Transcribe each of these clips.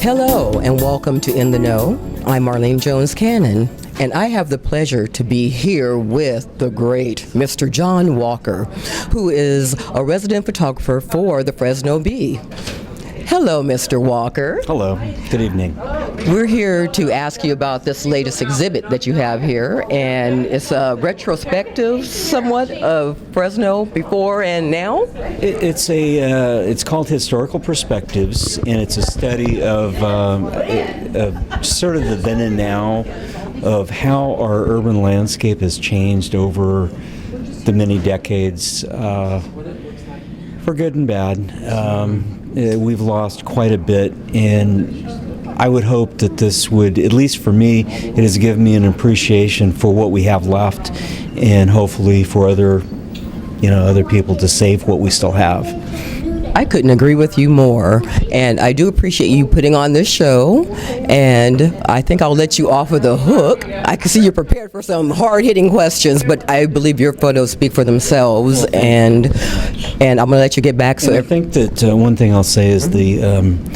Hello and welcome to In the Know. I'm Marlene Jones Cannon, and I have the pleasure to be here with the great Mr. John Walker, who is a resident photographer for the Fresno Bee. Hello, Mr. Walker. Hello. Good evening. We're here to ask you about this latest exhibit that you have here, and it's a retrospective somewhat of Fresno before and now. It's called Historical Perspectives, and it's a study of sort of the then and now of how our urban landscape has changed over the many decades, for good and bad. We've lost quite a bit, and I would hope that this would, at least for me, it has given me an appreciation for what we have left, and hopefully for other people to save what we still have. I couldn't agree with you more, and I do appreciate you putting on this show, and I think I'll let you off of the hook. I can see you're prepared for some hard-hitting questions, but I believe your photos speak for themselves, and I'm going to let you get back. So I think that one thing I'll say is the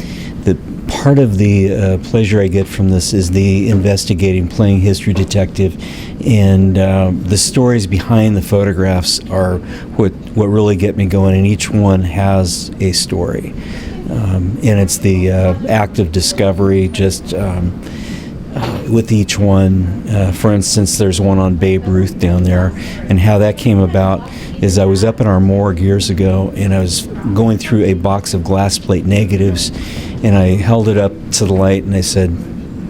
part of the pleasure I get from this is the investigating, playing history detective, and the stories behind the photographs are what really get me going, and each one has a story. And it's the act of discovery, just with each one. For instance, there's one on Babe Ruth down there, and how that came about is I was up in our morgue years ago, and I was going through a box of glass plate negatives, and I held it up to the light, and I said,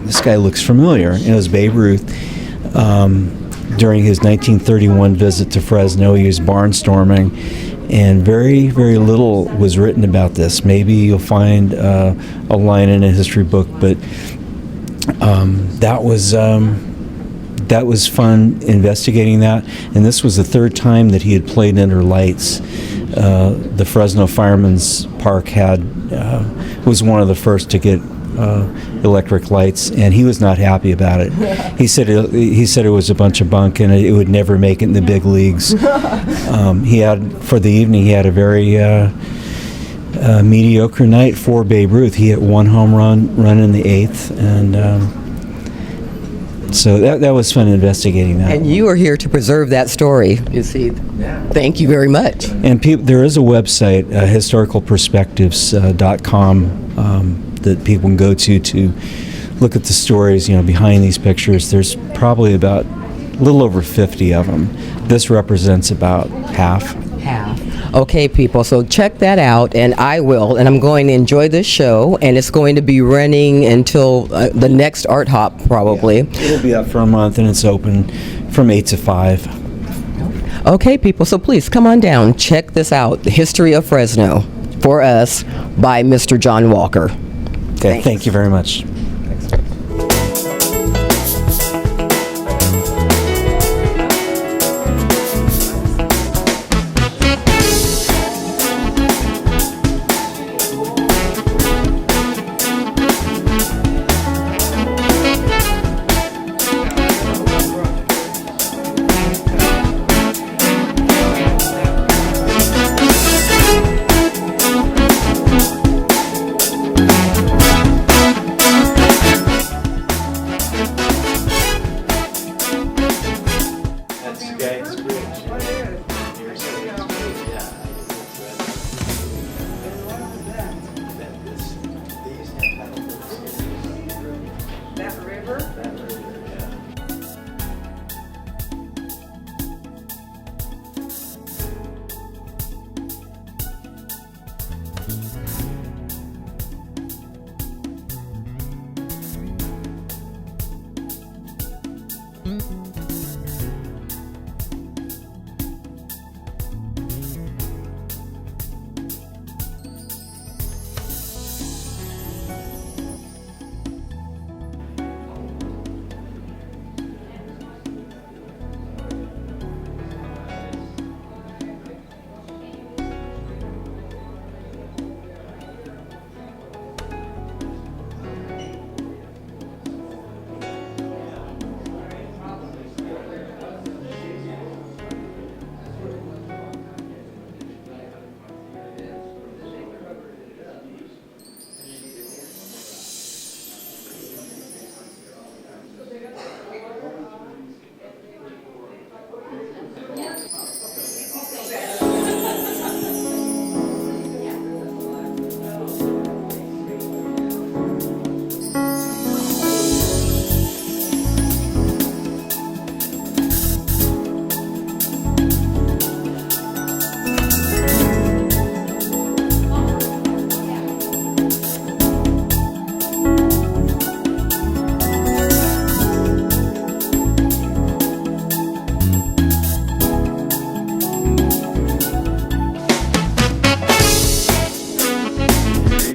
"This guy looks familiar." And it was Babe Ruth. During his 1931 visit to Fresno, he was barnstorming, and very, very little was written about this. Maybe you'll find a line in a history book, but that was fun investigating that. And this was the third time that he had played under lights. The Fresno Firemen's Park was one of the first to get electric lights, and he was not happy about it. He said it was a bunch of bunk, and it would never make it in the big leagues. For the evening, he had a very mediocre night for Babe Ruth. He hit one home run in the eighth, and so that was fun investigating that. And you are here to preserve that story, you see. Thank you very much. And there is a website, historicalperspectives.com, that people can go to look at the stories, behind these pictures. There's probably about a little over 50 of them. This represents about half. Okay, people, so check that out, and I will, and I'm going to enjoy this show, and it's going to be running until the next Art Hop, probably. Yeah, it'll be up for a month, and it's open from 8 to 5. Okay, people, so please come on down. Check this out, The History of Fresno, for us, by Mr. John Walker. Okay, thank you very much.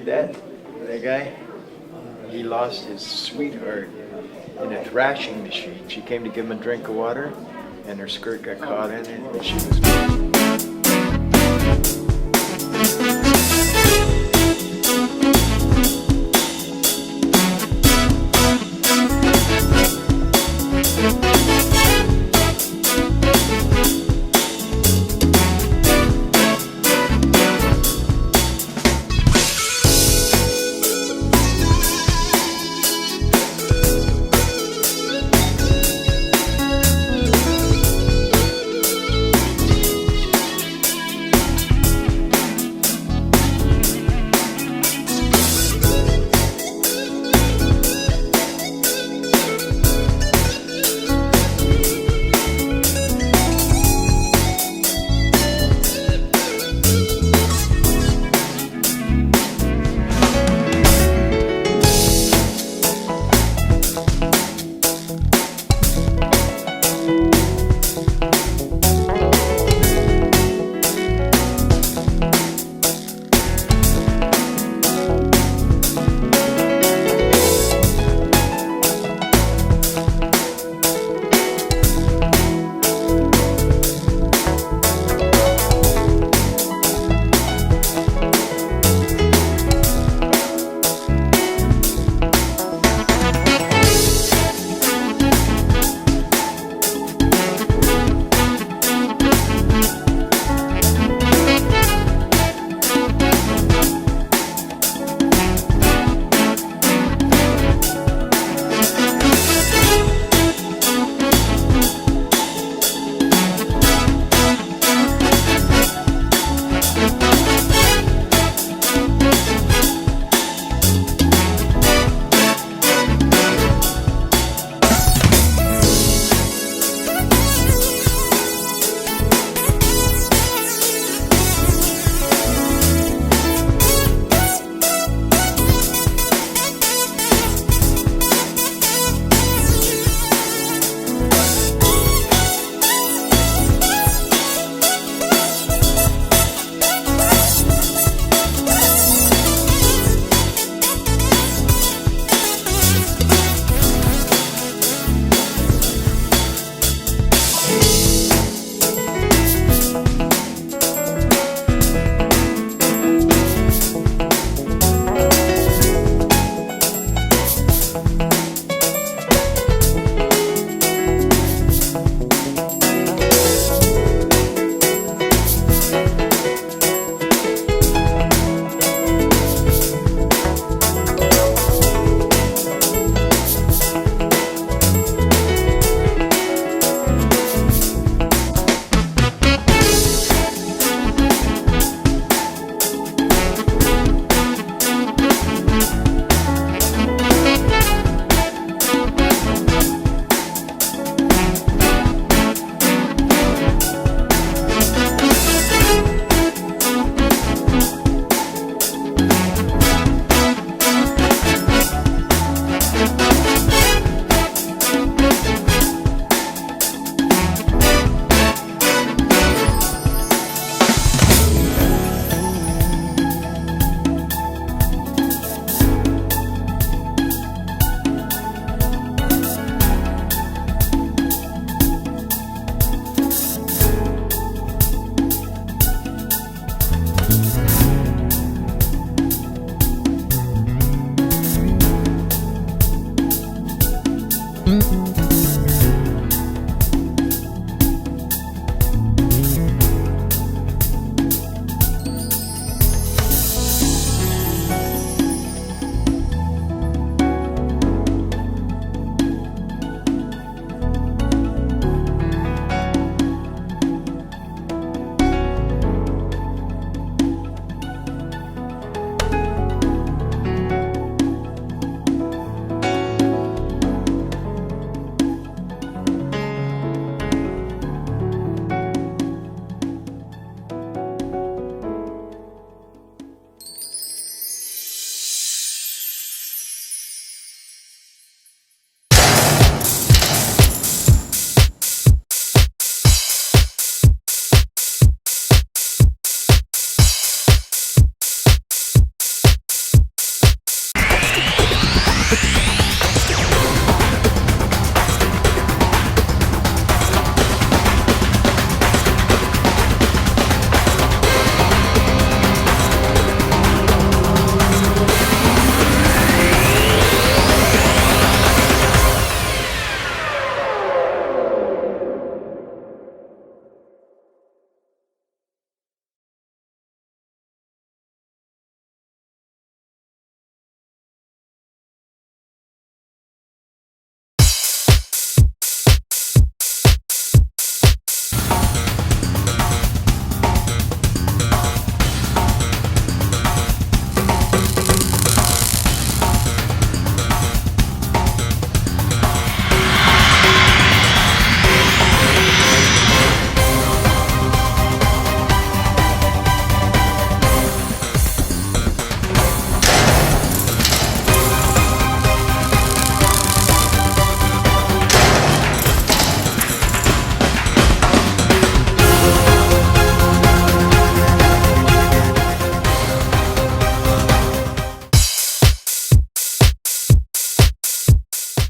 That guy, he lost his sweetheart in a thrashing machine. She came to give him a drink of water, and her skirt got caught in it, and she was...